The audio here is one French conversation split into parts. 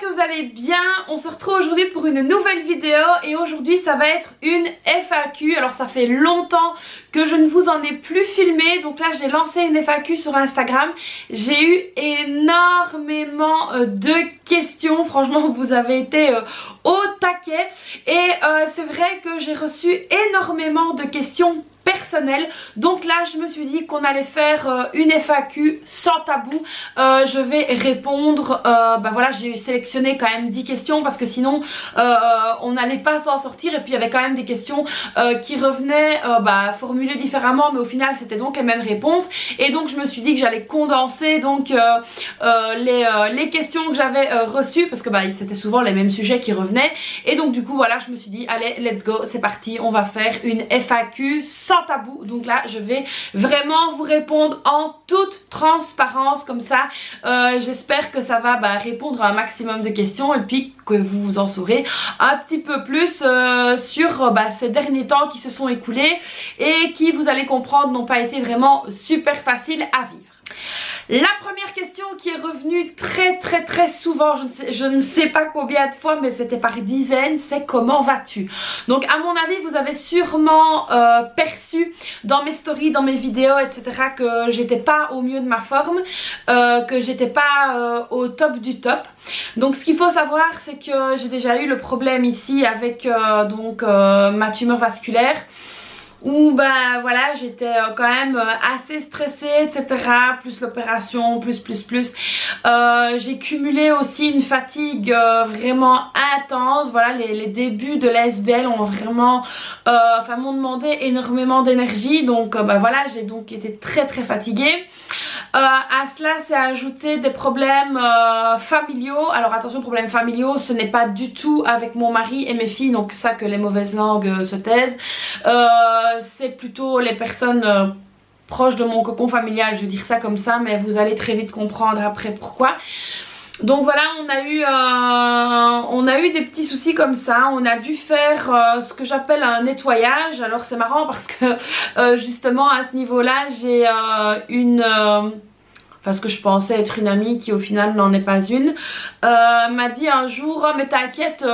j'espère que vous allez bien. On se retrouve aujourd'hui pour une nouvelle vidéo et aujourd'hui ça va être une FAQ. Alors ça fait longtemps que je ne vous en ai plus filmé, donc là j'ai lancé une FAQ sur Instagram. J'ai eu énormément de questions, franchement vous avez été au taquet et c'est vrai que j'ai reçu énormément de questions personnel, donc là je me suis dit qu'on allait faire une FAQ sans tabou. Je vais répondre, voilà, j'ai sélectionné quand même 10 questions parce que sinon on n'allait pas s'en sortir, et puis il y avait quand même des questions qui revenaient formulées différemment, mais au final c'était donc les mêmes réponses, et donc je me suis dit que j'allais condenser donc les questions que j'avais reçues, parce que c'était souvent les mêmes sujets qui revenaient, et donc du coup voilà, je me suis dit allez let's go, c'est parti, on va faire une FAQ sans tabou. Donc là je vais vraiment vous répondre en toute transparence comme ça. J'espère que ça va répondre à un maximum de questions et puis que vous en saurez un petit peu plus sur ces derniers temps qui se sont écoulés et qui, vous allez comprendre, n'ont pas été vraiment super faciles à vivre. La première question qui est revenue très souvent, je ne sais pas combien de fois, mais c'était par dizaines, c'est comment vas-tu? Donc à mon avis vous avez sûrement perçu dans mes stories, dans mes vidéos etc, que j'étais pas au mieux de ma forme, que j'étais pas au top du top. Donc ce qu'il faut savoir, c'est que j'ai déjà eu le problème ici avec ma tumeur vasculaire, où voilà, j'étais quand même assez stressée etc, plus l'opération, plus j'ai cumulé aussi une fatigue vraiment intense. Voilà, les débuts de l'ASBL ont vraiment m'ont demandé énormément d'énergie, donc voilà, j'ai donc été très fatiguée. À cela s'est ajouté des problèmes familiaux. Alors attention, problèmes familiaux, ce n'est pas du tout avec mon mari et mes filles, donc ça que les mauvaises langues se taisent. C'est plutôt les personnes proches de mon cocon familial, je vais dire ça comme ça, mais vous allez très vite comprendre après pourquoi. Donc voilà, on a eu des petits soucis comme ça. On a dû faire ce que j'appelle un nettoyage. Alors c'est marrant parce que justement à ce niveau là j'ai parce que je pensais être une amie qui au final n'en est pas une, m'a dit un jour oh, mais t'inquiète,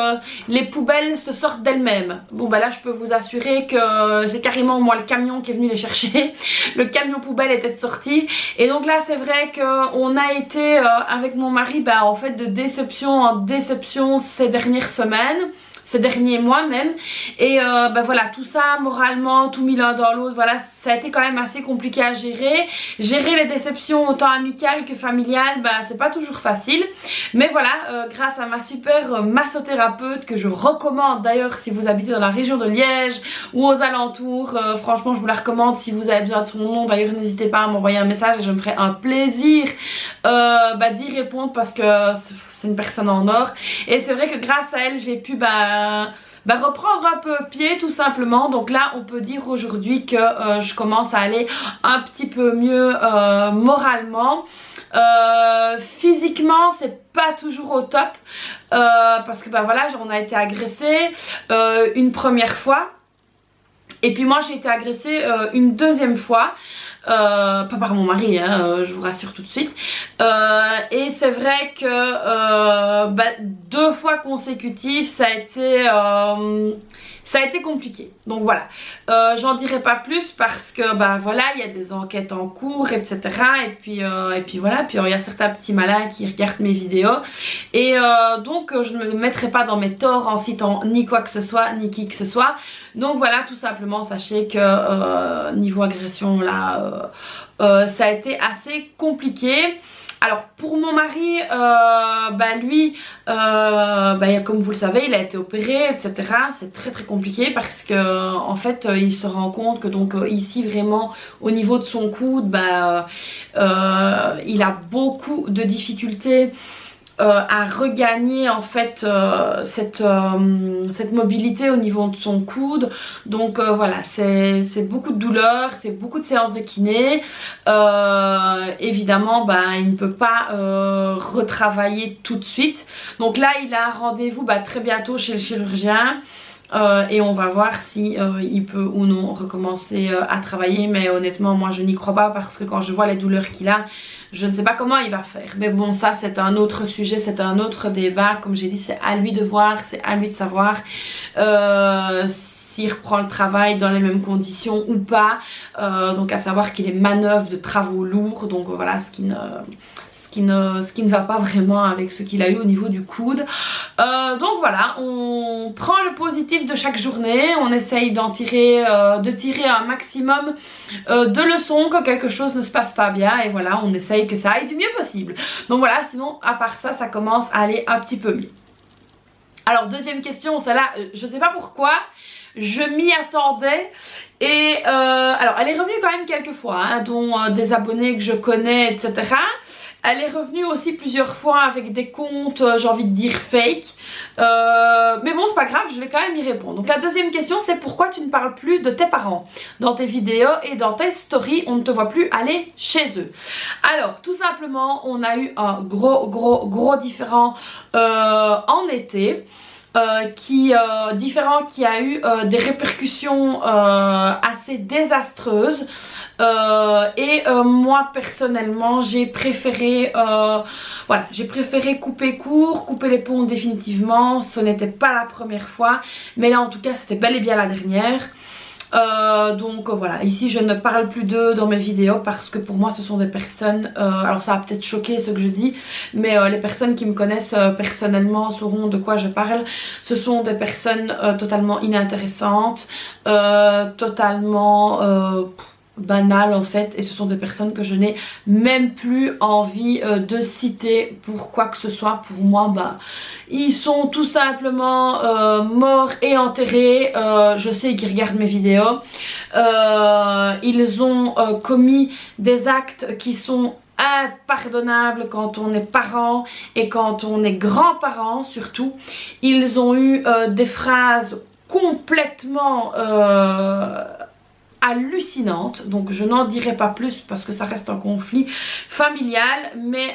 les poubelles se sortent d'elles-mêmes. Bon là je peux vous assurer que c'est carrément moi le camion qui est venu les chercher. Le camion poubelle était sorti, et donc là c'est vrai qu'on a été avec mon mari en fait de déception en déception ces dernières semaines, ces derniers mois même, et voilà, tout ça moralement, tout mis l'un dans l'autre, voilà, ça a été quand même assez compliqué à gérer. Gérer les déceptions autant amicales que familiales, c'est pas toujours facile, mais voilà, grâce à ma super massothérapeute que je recommande d'ailleurs si vous habitez dans la région de Liège ou aux alentours, franchement je vous la recommande si vous avez besoin de son nom. D'ailleurs n'hésitez pas à m'envoyer un message et je me ferai un plaisir d'y répondre, parce que c'est une personne en or, et c'est vrai que grâce à elle j'ai pu reprendre un peu pied tout simplement. Donc là on peut dire aujourd'hui que je commence à aller un petit peu mieux moralement. Physiquement c'est pas toujours au top, parce que voilà, on a été agressé une première fois, et puis moi j'ai été agressée une deuxième fois. Pas par mon mari, hein, je vous rassure tout de suite, et c'est vrai que 2 fois consécutives ça a été compliqué. Donc voilà, j'en dirai pas plus parce que voilà, il y a des enquêtes en cours etc, et puis voilà, puis il y a certains petits malins qui regardent mes vidéos, et donc je ne me mettrai pas dans mes torts en citant ni quoi que ce soit ni qui que ce soit. Donc voilà, tout simplement sachez que niveau agression là ça a été assez compliqué. Alors pour mon mari, lui, comme vous le savez, il a été opéré etc. C'est très compliqué parce que en fait il se rend compte que donc ici vraiment au niveau de son coude, il a beaucoup de difficultés à regagner en fait cette mobilité au niveau de son coude. Donc voilà, c'est beaucoup de douleur, c'est beaucoup de séances de kiné. Évidemment il ne peut pas retravailler tout de suite. Donc là il a un rendez-vous très bientôt chez le chirurgien. Et on va voir si il peut ou non recommencer à travailler, mais honnêtement moi je n'y crois pas, parce que quand je vois les douleurs qu'il a, Je ne sais pas comment il va faire. Mais bon, ça c'est un autre sujet, c'est un autre débat. Comme j'ai dit, c'est à lui de voir, c'est à lui de savoir s'il reprend le travail dans les mêmes conditions ou pas. Donc à savoir qu'il est manœuvre de travaux lourds. Donc voilà, ce qui ne va pas vraiment avec ce qu'il a eu au niveau du coude. Donc voilà, on prend le positif de chaque journée, on essaye de tirer un maximum de leçons quand quelque chose ne se passe pas bien, et voilà, on essaye que ça aille du mieux possible. Donc voilà, sinon à part ça, ça commence à aller un petit peu mieux. Alors deuxième question, celle-là, je sais pas pourquoi, je m'y attendais. Et alors elle est revenue quand même quelques fois, hein, dont des abonnés que je connais, etc. Elle est revenue aussi plusieurs fois avec des comptes, j'ai envie de dire fake. Mais bon, c'est pas grave, je vais quand même y répondre. Donc la deuxième question, c'est pourquoi tu ne parles plus de tes parents dans tes vidéos et dans tes stories, on ne te voit plus aller chez eux. Alors, tout simplement, on a eu un gros différend en été. Qui a eu des répercussions assez désastreuses. Moi personnellement j'ai préféré couper court, couper les ponts définitivement. Ce n'était pas la première fois, mais là en tout cas c'était bel et bien la dernière. Donc voilà, ici je ne parle plus d'eux dans mes vidéos parce que pour moi ce sont des personnes, alors ça va peut-être choquer ce que je dis, mais les personnes qui me connaissent personnellement sauront de quoi je parle. Ce sont des personnes totalement inintéressantes, totalement banales en fait, et ce sont des personnes que je n'ai même plus envie de citer pour quoi que ce soit. Pour moi, bah ils sont tout simplement morts et enterrés. Je sais qu'ils regardent mes vidéos. Ils ont commis des actes qui sont impardonnables quand on est parent et quand on est grand-parent surtout. Ils ont eu des phrases complètement hallucinante, donc je n'en dirai pas plus parce que ça reste un conflit familial, mais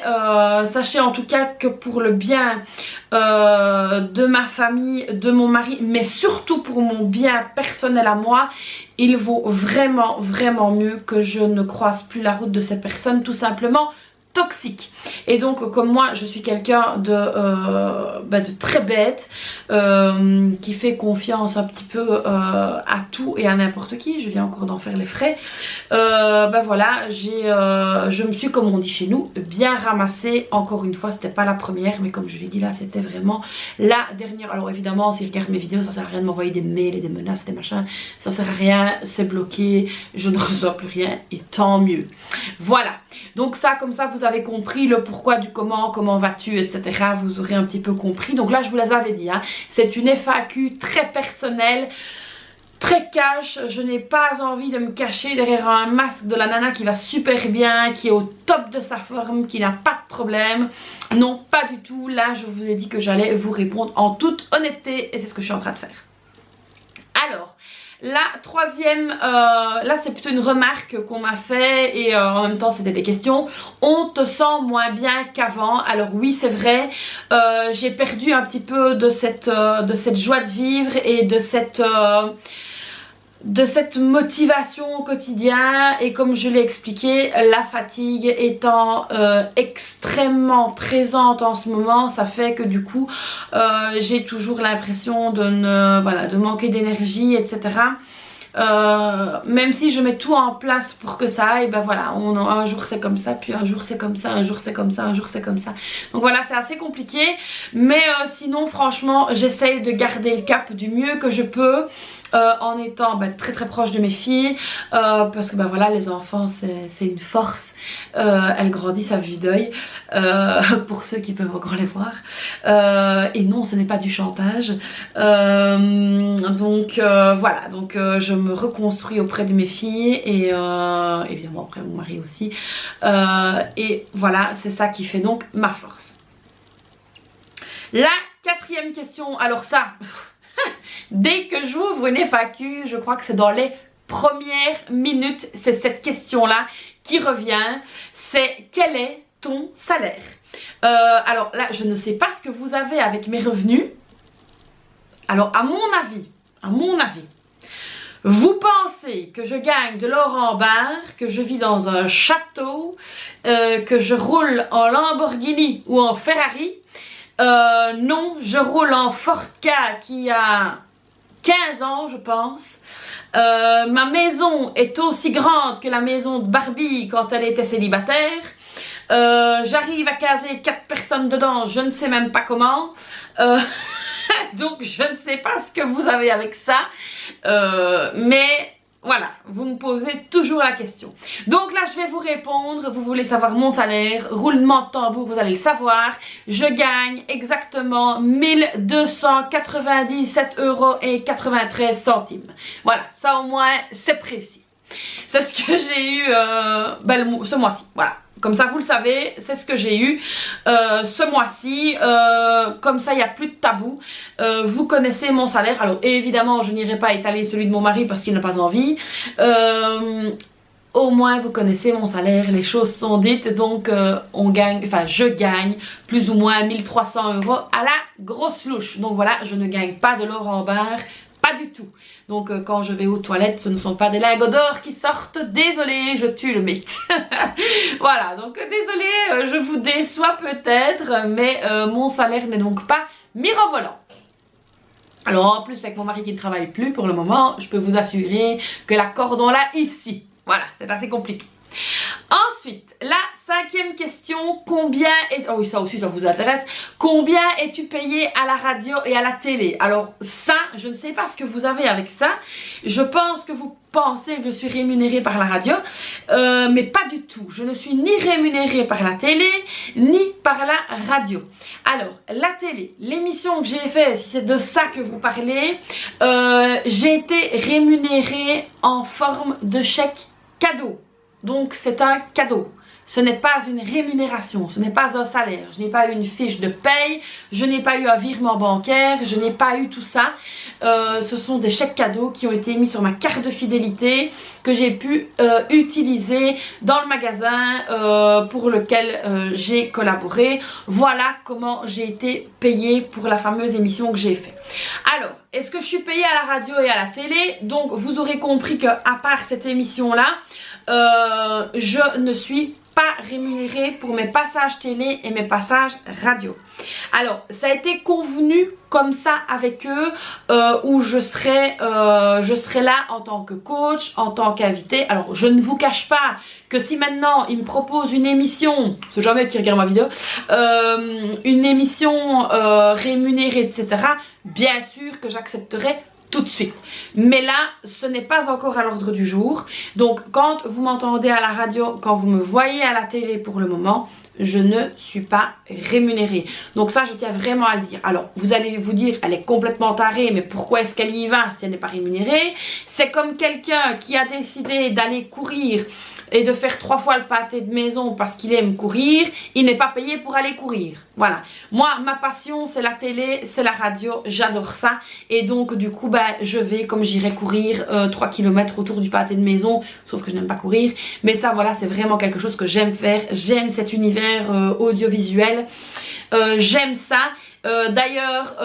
sachez en tout cas que pour le bien de ma famille, de mon mari, mais surtout pour mon bien personnel à moi, il vaut vraiment mieux que je ne croise plus la route de ces personnes, tout simplement toxique. Et donc comme moi je suis quelqu'un de très bête, qui fait confiance un petit peu à tout et à n'importe qui, je viens encore d'en faire les frais, voilà, je me suis, comme on dit chez nous, bien ramassée. Encore une fois, c'était pas la première, mais comme je l'ai dit là, c'était vraiment la dernière. Alors évidemment, s'ils regardent mes vidéos, ça sert à rien de m'envoyer des mails et des menaces, des machins, ça sert à rien, c'est bloqué, je ne reçois plus rien, et tant mieux. Voilà, donc ça, comme ça, vous avez compris le pourquoi du comment vas-tu, etc. Vous aurez un petit peu compris. Donc là, je vous l'avais dit, hein, c'est une FAQ très personnelle, très cash. Je n'ai pas envie de me cacher derrière un masque de la nana qui va super bien, qui est au top de sa forme, qui n'a pas de problème. Non, pas du tout. Là, je vous ai dit que j'allais vous répondre en toute honnêteté, et c'est ce que je suis en train de faire. Alors, la troisième, là c'est plutôt une remarque qu'on m'a fait, et en même temps c'était des questions. On te sent moins bien qu'avant. Alors oui, c'est vrai, j'ai perdu un petit peu de cette joie de vivre et de cette motivation au quotidien, et comme je l'ai expliqué, la fatigue étant extrêmement présente en ce moment, ça fait que du coup j'ai toujours l'impression de manquer d'énergie, etc. Même si je mets tout en place pour que ça aille, ben voilà, un jour c'est comme ça, puis un jour c'est comme ça, un jour c'est comme ça, un jour c'est comme ça. Donc voilà, c'est assez compliqué, mais sinon franchement j'essaye de garder le cap du mieux que je peux. En étant très proche de mes filles, parce que voilà, les enfants c'est une force, elles grandissent à vue d'œil, pour ceux qui peuvent encore les voir, et non, ce n'est pas du chantage, donc voilà, donc je me reconstruis auprès de mes filles, et évidemment après mon mari aussi, et voilà, c'est ça qui fait donc ma force. La quatrième question, alors ça dès que j'ouvre une FAQ, je crois que c'est dans les premières minutes, c'est cette question-là qui revient, c'est quel est ton salaire? Alors là, je ne sais pas ce que vous avez avec mes revenus. Alors à mon avis, Vous pensez que je gagne de l'or en barre, que je vis dans un château, que je roule en Lamborghini ou en Ferrari? Non, je roule en Ford Ka qui a 15 ans, je pense. Ma maison est aussi grande que la maison de Barbie quand elle était célibataire. J'arrive à caser 4 personnes dedans, je ne sais même pas comment. Donc je ne sais pas ce que vous avez avec ça. Mais voilà, vous me posez toujours la question. Donc là je vais vous répondre. Vous voulez savoir mon salaire, roulement de tambour, vous allez le savoir. Je gagne exactement 1297,93 €. Voilà, ça au moins c'est précis. C'est ce que j'ai eu ce mois-ci, voilà. Comme ça vous le savez, c'est ce que j'ai eu ce mois-ci. Comme ça il n'y a plus de tabou. Vous connaissez mon salaire. Alors évidemment je n'irai pas étaler celui de mon mari parce qu'il n'a pas envie. Au moins vous connaissez mon salaire, les choses sont dites. Donc je gagne plus ou moins 1300 € à la grosse louche. Donc voilà, je ne gagne pas de l'or en barre. Pas du tout. Donc quand je vais aux toilettes, ce ne sont pas des lingots d'or qui sortent. Désolée, je tue le mythe. Voilà, donc désolée, je vous déçois peut-être, mais mon salaire n'est donc pas mirobolant. Alors en plus avec mon mari qui ne travaille plus pour le moment, je peux vous assurer que la corde on l'a ici. Voilà, c'est assez compliqué. Ensuite, la 5e question, combien est... Oh oui, ça aussi, ça vous intéresse. Combien es-tu payé à la radio et à la télé? Alors ça, je ne sais pas ce que vous avez avec ça. Je pense que vous pensez que je suis rémunérée par la radio, mais pas du tout. Je ne suis ni rémunérée par la télé, ni par la radio. Alors, la télé, l'émission que j'ai faite, si c'est de ça que vous parlez, j'ai été rémunérée en forme de chèque cadeau. Donc c'est un cadeau, ce n'est pas une rémunération, ce n'est pas un salaire, je n'ai pas eu une fiche de paye, je n'ai pas eu un virement bancaire, je n'ai pas eu tout ça. Ce sont des chèques cadeaux qui ont été mis sur ma carte de fidélité que j'ai pu utiliser dans le magasin pour lequel j'ai collaboré. Voilà comment j'ai été payée pour la fameuse émission que j'ai faite. Alors, est-ce que je suis payée à la radio et à la télé? Donc vous aurez compris que à part cette émission là, je ne suis pas rémunérée pour mes passages télé et mes passages radio. Alors ça a été convenu comme ça avec eux, où je serai là en tant que coach, en tant qu'invité. Alors je ne vous cache pas que si maintenant ils me proposent une émission, c'est jamais qui regarde ma vidéo, une émission rémunérée, etc., bien sûr que j'accepterai tout de suite. Mais là, ce n'est pas encore à l'ordre du jour. Donc quand vous m'entendez à la radio, quand vous me voyez à la télé pour le moment, je ne suis pas rémunérée. Donc ça, je tiens vraiment à le dire. Alors, vous allez vous dire, elle est complètement tarée, mais pourquoi est-ce qu'elle y va si elle n'est pas rémunérée? C'est comme quelqu'un qui a décidé d'aller courir et de faire 3 fois le pâté de maison parce qu'il aime courir, il n'est pas payé pour aller courir. Voilà. Moi, ma passion, c'est la télé, c'est la radio, j'adore ça. Et donc, du coup, je vais, comme j'irai courir 3 km autour du pâté de maison, sauf que je n'aime pas courir. Mais ça, voilà, c'est vraiment quelque chose que j'aime faire. J'aime cet univers audiovisuel. J'aime ça. D'ailleurs,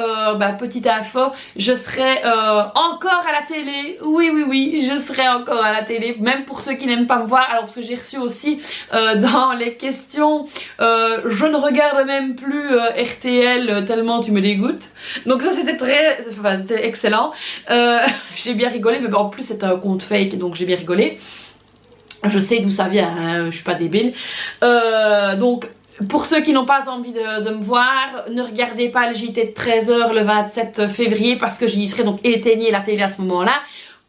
petite info, je serai encore à la télé. Oui, je serai encore à la télé, même pour ceux qui n'aiment pas me voir. Alors parce que j'ai reçu aussi dans les questions, je ne regarde même plus RTL tellement tu me dégoûtes. Donc ça c'était c'était excellent. J'ai bien rigolé, mais en plus c'est un compte fake, donc j'ai bien rigolé. Je sais d'où ça vient, hein, je suis pas débile. Donc pour ceux qui n'ont pas envie de me voir, ne regardez pas le JT de 13 h le 27 février parce que j'y serai, donc éteignez la télé à ce moment-là.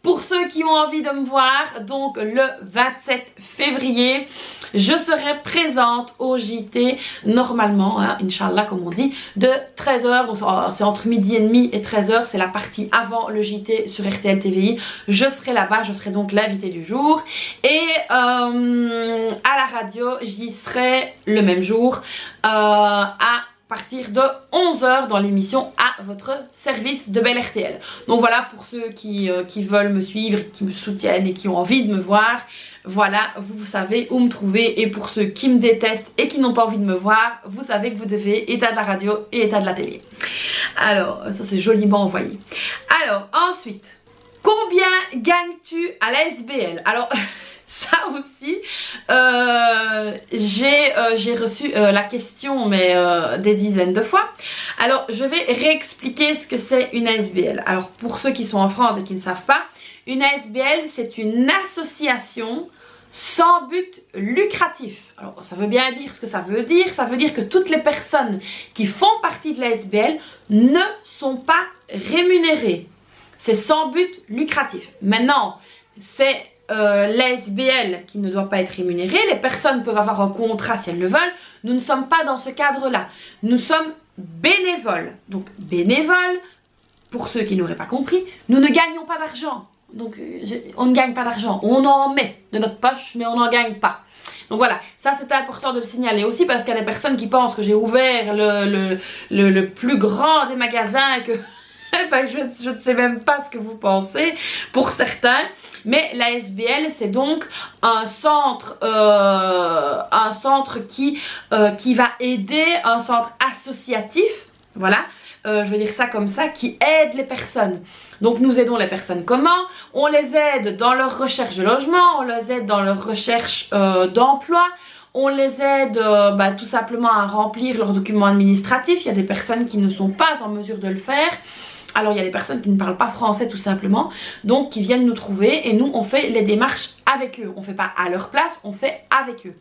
Pour ceux qui ont envie de me voir, donc le 27 février, je serai présente au JT normalement, hein, Inch'Allah comme on dit, de 13 h. Donc c'est entre midi et demi et 13 h, c'est la partie avant le JT sur RTL TVI. Je serai là-bas, je serai donc l'invité du jour. Et à la radio, j'y serai le même jour à partir de 11 h dans l'émission À votre service de Belle RTL. Donc voilà, pour ceux qui veulent me suivre, qui me soutiennent et qui ont envie de me voir, voilà, vous savez où me trouver. Et pour ceux qui me détestent et qui n'ont pas envie de me voir, vous savez que vous devez état de la radio et état de la télé. Alors, ça c'est joliment envoyé. Alors, ensuite, Combien gagnes-tu à la SBL? Alors ça aussi, j'ai reçu la question mais des dizaines de fois. Alors je vais réexpliquer ce que c'est une ASBL. Alors pour ceux qui sont en France et qui ne savent pas, une ASBL c'est une association sans but lucratif. Alors ça veut bien dire ce que ça veut dire. Ça veut dire que toutes les personnes qui font partie de l'ASBL ne sont pas rémunérées. C'est sans but lucratif. Maintenant, c'est l'ASBL qui ne doit pas être rémunérée. Les personnes peuvent avoir un contrat si elles le veulent. Nous ne sommes pas dans ce cadre-là. Nous sommes bénévoles. Donc bénévoles, pour ceux qui n'auraient pas compris, nous ne gagnons pas d'argent. Donc on ne gagne pas d'argent. On en met de notre poche, mais on n'en gagne pas. Donc voilà, ça c'est important de le signaler aussi parce qu'il y a des personnes qui pensent que j'ai ouvert le plus grand des magasins que... Enfin, je ne sais même pas ce que vous pensez pour certains, mais la SBL c'est donc un centre qui va aider, un centre associatif, voilà, je veux dire ça comme ça, qui aide les personnes. Donc nous aidons les personnes comment? On les aide dans leur recherche de logement, on les aide dans leur recherche d'emploi. On les aide tout simplement à remplir leurs documents administratifs. Il y a des personnes qui ne sont pas en mesure de le faire. Alors il y a des personnes qui ne parlent pas français tout simplement, donc qui viennent nous trouver et nous on fait les démarches avec eux. On ne fait pas à leur place, on fait avec eux.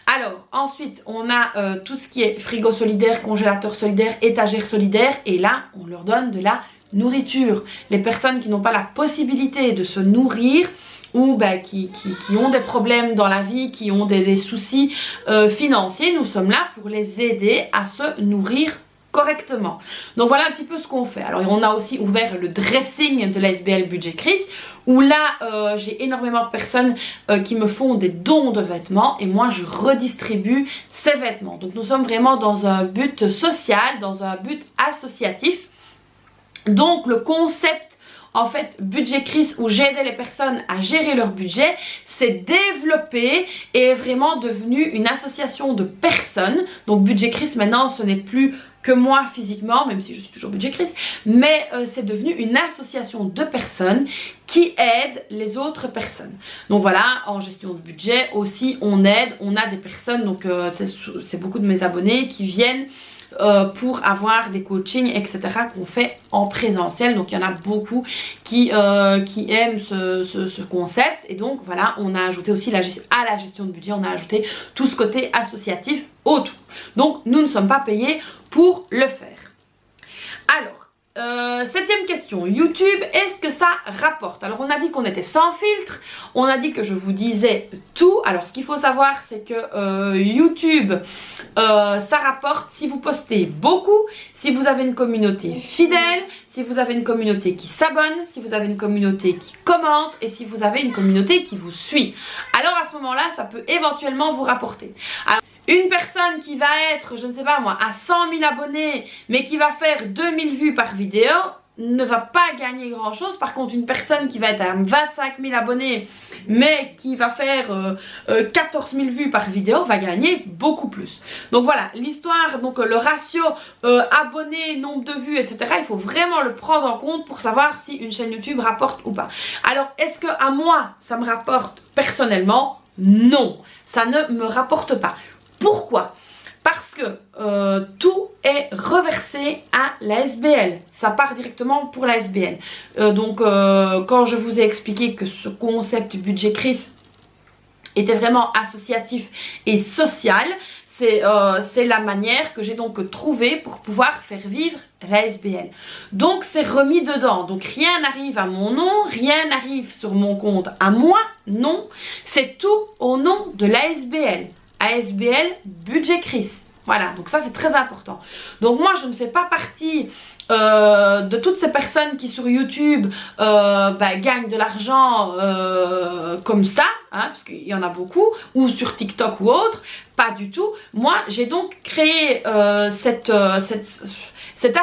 Alors ensuite on a tout ce qui est frigo solidaire, congélateur solidaire, étagère solidaire et là on leur donne de la nourriture. Les personnes qui n'ont pas la possibilité de se nourrir ou qui ont des problèmes dans la vie, qui ont des soucis financiers, nous sommes là pour les aider à se nourrir correctement. Donc voilà un petit peu ce qu'on fait. Alors on a aussi ouvert le dressing de la SBL Budget Crise où là j'ai énormément de personnes qui me font des dons de vêtements et moi je redistribue ces vêtements. Donc nous sommes vraiment dans un but social, dans un but associatif. Donc le concept en fait Budget Crise où j'aidais les personnes à gérer leur budget s'est développé et est vraiment devenu une association de personnes. Donc Budget Crise maintenant ce n'est plus que moi physiquement, même si je suis toujours Budget Crise, mais c'est devenu une association de personnes qui aident les autres personnes. Donc voilà, en gestion de budget aussi on aide, on a des personnes, donc c'est beaucoup de mes abonnés qui viennent pour avoir des coachings etc qu'on fait en présentiel. Donc il y en a beaucoup qui aiment ce concept et donc voilà on a ajouté aussi à la gestion de budget, on a ajouté tout ce côté associatif autour. Donc nous ne sommes pas payés pour le faire. Alors septième question, YouTube, est-ce que ça rapporte? Alors on a dit qu'on était sans filtre, on a dit que je vous disais tout. Alors ce qu'il faut savoir c'est que YouTube ça rapporte si vous postez beaucoup, si vous avez une communauté fidèle, si vous avez une communauté qui s'abonne, si vous avez une communauté qui commente et si vous avez une communauté qui vous suit. Alors à ce moment là ça peut éventuellement vous rapporter. Alors, une personne qui va être, je ne sais pas moi, à 100 000 abonnés, mais qui va faire 2000 vues par vidéo, ne va pas gagner grand chose. Par contre, une personne qui va être à 25 000 abonnés, mais qui va faire 14 000 vues par vidéo, va gagner beaucoup plus. Donc voilà, l'histoire, donc le ratio abonnés, nombre de vues, etc. Il faut vraiment le prendre en compte pour savoir si une chaîne YouTube rapporte ou pas. Alors, est-ce que à moi, ça me rapporte personnellement? Non, ça ne me rapporte pas. Pourquoi? Parce que tout est reversé à la SBL. Ça part directement pour la SBL. Donc quand je vous ai expliqué que ce concept Budget Crise était vraiment associatif et social, c'est la manière que j'ai donc trouvée pour pouvoir faire vivre la SBL. Donc c'est remis dedans. Donc rien n'arrive à mon nom, rien n'arrive sur mon compte à moi, non. C'est tout au nom de la SBL. ASBL Budget Crise. Voilà, donc ça c'est très important. Donc moi je ne fais pas partie de toutes ces personnes qui sur YouTube gagnent de l'argent comme ça, hein, parce qu'il y en a beaucoup, ou sur TikTok ou autre, pas du tout. Moi j'ai donc créé cette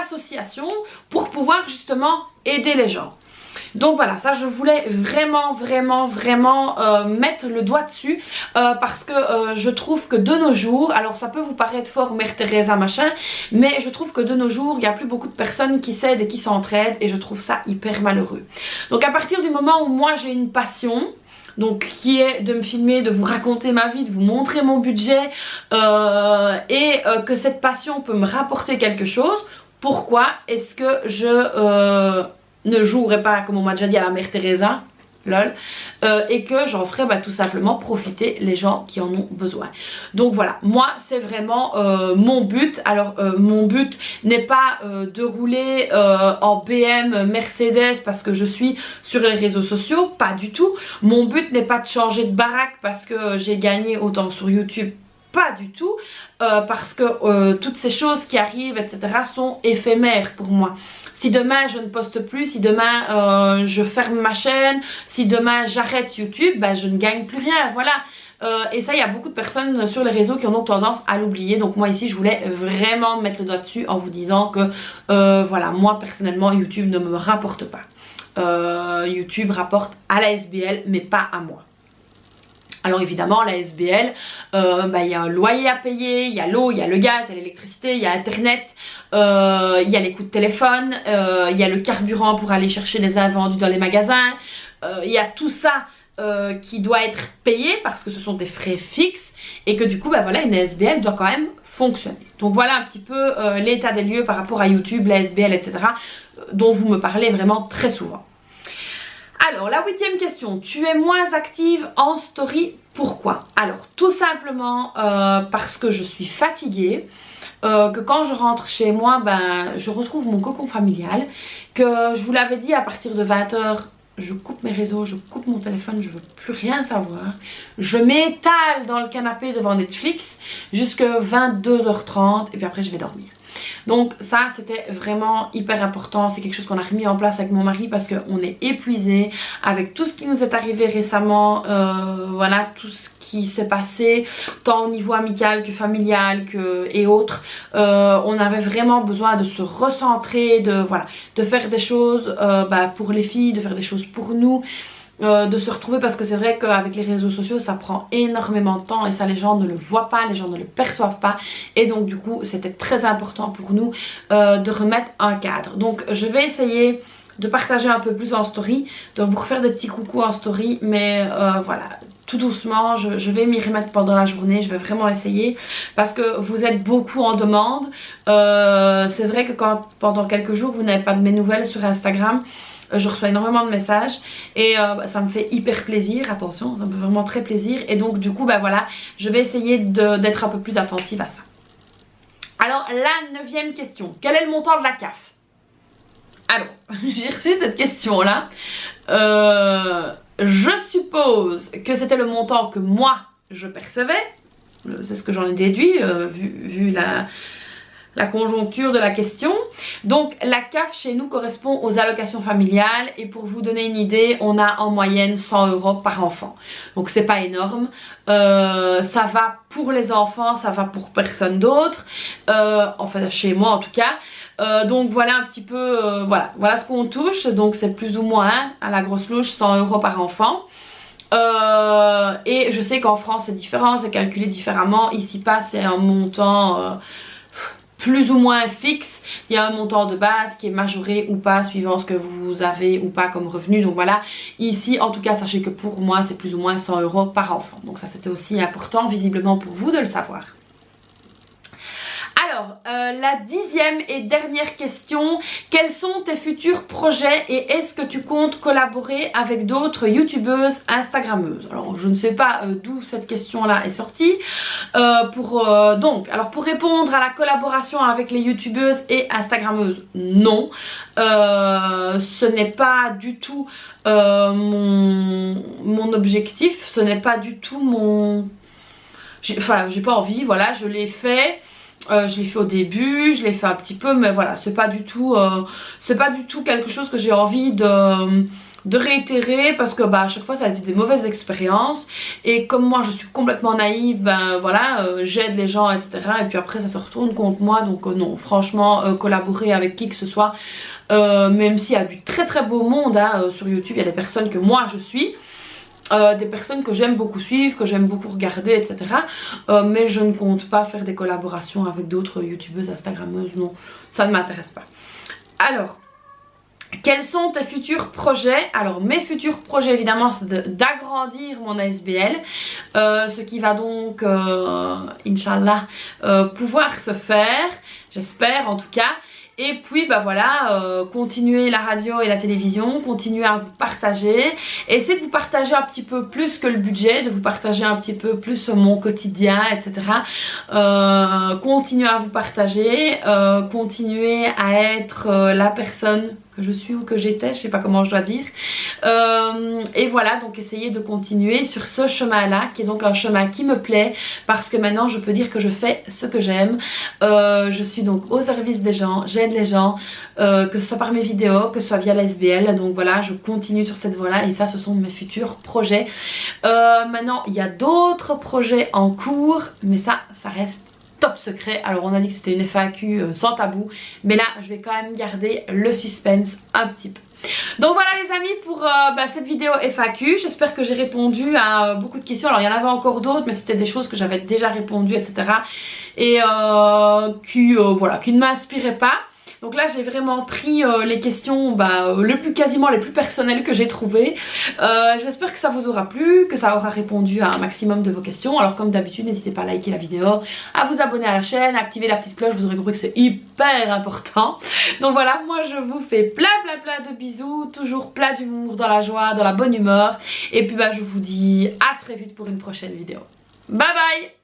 association pour pouvoir justement aider les gens. Donc voilà, ça je voulais vraiment mettre le doigt dessus parce que je trouve que de nos jours, alors ça peut vous paraître fort Mère Teresa machin, mais je trouve que de nos jours il n'y a plus beaucoup de personnes qui s'aident et qui s'entraident et je trouve ça hyper malheureux. Donc à partir du moment où moi j'ai une passion, donc qui est de me filmer, de vous raconter ma vie, de vous montrer mon budget et que cette passion peut me rapporter quelque chose, pourquoi est-ce que je ne jouerai pas, comme on m'a déjà dit, à la Mère Teresa, lol, et que j'en ferai tout simplement profiter les gens qui en ont besoin. Donc voilà, moi c'est vraiment mon but. Alors mon but n'est pas de rouler en BM Mercedes parce que je suis sur les réseaux sociaux, pas du tout. Mon but n'est pas de changer de baraque parce que j'ai gagné autant sur YouTube, pas du tout, parce que toutes ces choses qui arrivent, etc. sont éphémères pour moi. Si demain je ne poste plus, si demain je ferme ma chaîne, si demain j'arrête YouTube, je ne gagne plus rien, voilà. Et ça, il y a beaucoup de personnes sur les réseaux qui en ont tendance à l'oublier. Donc moi ici, je voulais vraiment mettre le doigt dessus en vous disant que voilà, moi personnellement, YouTube ne me rapporte pas. YouTube rapporte à la SBL, mais pas à moi. Alors évidemment la SBL, il y a un loyer à payer, il y a l'eau, il y a le gaz, il y a l'électricité, il y a internet, il y a les coûts de téléphone, il y a le carburant pour aller chercher les invendus dans les magasins, il y a tout ça qui doit être payé parce que ce sont des frais fixes et que du coup voilà, une SBL doit quand même fonctionner. Donc voilà un petit peu l'état des lieux par rapport à YouTube, la SBL, etc. dont vous me parlez vraiment très souvent. Alors la 8e question, tu es moins active en story, pourquoi? Alors tout simplement parce que je suis fatiguée, que quand je rentre chez moi, je retrouve mon cocon familial, que je vous l'avais dit à partir de 20 h, je coupe mes réseaux, je coupe mon téléphone, je veux plus rien savoir. Je m'étale dans le canapé devant Netflix jusqu'à 22 h 30 et puis après je vais dormir. Donc ça c'était vraiment hyper important, c'est quelque chose qu'on a remis en place avec mon mari parce qu'on est épuisé avec tout ce qui nous est arrivé récemment, voilà, tout ce qui s'est passé tant au niveau amical que familial et autres. On avait vraiment besoin de se recentrer, de faire des choses pour les filles, de faire des choses pour nous. De se retrouver parce que c'est vrai qu'avec les réseaux sociaux ça prend énormément de temps et ça les gens ne le voient pas, les gens ne le perçoivent pas et donc du coup c'était très important pour nous de remettre un cadre. Donc je vais essayer de partager un peu plus en story, de vous refaire des petits coucous en story, mais voilà, tout doucement je vais m'y remettre pendant la journée, je vais vraiment essayer parce que vous êtes beaucoup en demande. C'est vrai que quand pendant quelques jours vous n'avez pas de mes nouvelles sur Instagram, je reçois énormément de messages et ça me fait hyper plaisir, attention, ça me fait vraiment très plaisir et donc du coup voilà, je vais essayer d'être un peu plus attentive à ça. Alors la 9e question, quel est le montant de la CAF? Alors, j'ai reçu cette question là, je suppose que c'était le montant que moi je percevais, c'est ce que j'en ai déduit vu la conjoncture de la question. Donc la CAF chez nous correspond aux allocations familiales et pour vous donner une idée, on a en moyenne 100 € par enfant. Donc c'est pas énorme, ça va pour les enfants, ça va pour personne d'autre, enfin chez moi en tout cas. Donc voilà un petit peu, voilà ce qu'on touche, donc c'est plus ou moins à la grosse louche 100 € par enfant. Et je sais qu'en France c'est différent, c'est calculé différemment, ici pas, c'est un montant plus ou moins fixe, il y a un montant de base qui est majoré ou pas suivant ce que vous avez ou pas comme revenu. Donc voilà, ici en tout cas sachez que pour moi c'est plus ou moins 100 € par enfant. Donc ça c'était aussi important visiblement pour vous de le savoir. Alors, la 10e et dernière question, quels sont tes futurs projets et est-ce que tu comptes collaborer avec d'autres youtubeuses, instagrammeuses? Alors, je ne sais pas d'où cette question-là est sortie. Pour répondre à la collaboration avec les youtubeuses et instagrammeuses, non. Ce n'est pas du tout mon objectif, ce n'est pas du tout mon... Enfin, j'ai pas envie, voilà, je l'ai fait. Je l'ai fait au début, je l'ai fait un petit peu, mais voilà, c'est pas du tout quelque chose que j'ai envie réitérer parce que à chaque fois ça a été des mauvaises expériences et comme moi je suis complètement naïve, voilà, j'aide les gens etc. et puis après ça se retourne contre moi, donc non, franchement collaborer avec qui que ce soit, même s'il y a du très très beau monde hein, sur YouTube, il y a des personnes que moi je suis, des personnes que j'aime beaucoup suivre, que j'aime beaucoup regarder etc. Mais je ne compte pas faire des collaborations avec d'autres youtubeuses, instagrammeuses, non, ça ne m'intéresse pas. Alors, quels sont tes futurs projets? Alors mes futurs projets évidemment c'est d'agrandir mon ASBL, ce qui va donc Inch'Allah pouvoir se faire, j'espère en tout cas. Et puis voilà, continuer la radio et la télévision, continuer à vous partager, essayer de vous partager un petit peu plus que le budget, de vous partager un petit peu plus mon quotidien, etc. Continuer à vous partager, continuer à être la personne que je suis ou que j'étais, je sais pas comment je dois dire. Et voilà, donc essayer de continuer sur ce chemin-là, qui est donc un chemin qui me plaît, parce que maintenant je peux dire que je fais ce que j'aime. Je suis donc au service des gens, j'aide les gens, que ce soit par mes vidéos, que ce soit via l'ASBL. Donc voilà, je continue sur cette voie-là et ça, ce sont mes futurs projets. Maintenant, il y a d'autres projets en cours, mais ça reste top secret. Alors on a dit que c'était une FAQ sans tabou, mais là je vais quand même garder le suspense un petit peu. Donc voilà les amis pour cette vidéo FAQ, j'espère que j'ai répondu à beaucoup de questions. Alors il y en avait encore d'autres mais c'était des choses que j'avais déjà répondu etc. Et qui ne m'inspiraient pas. Donc là j'ai vraiment pris les questions quasiment les plus personnelles que j'ai trouvées. J'espère que ça vous aura plu, que ça aura répondu à un maximum de vos questions. Alors comme d'habitude n'hésitez pas à liker la vidéo, à vous abonner à la chaîne, à activer la petite cloche, vous aurez compris que c'est hyper important. Donc voilà, moi je vous fais plein de bisous, toujours plein d'humour, dans la joie, dans la bonne humeur. Et puis je vous dis à très vite pour une prochaine vidéo. Bye bye.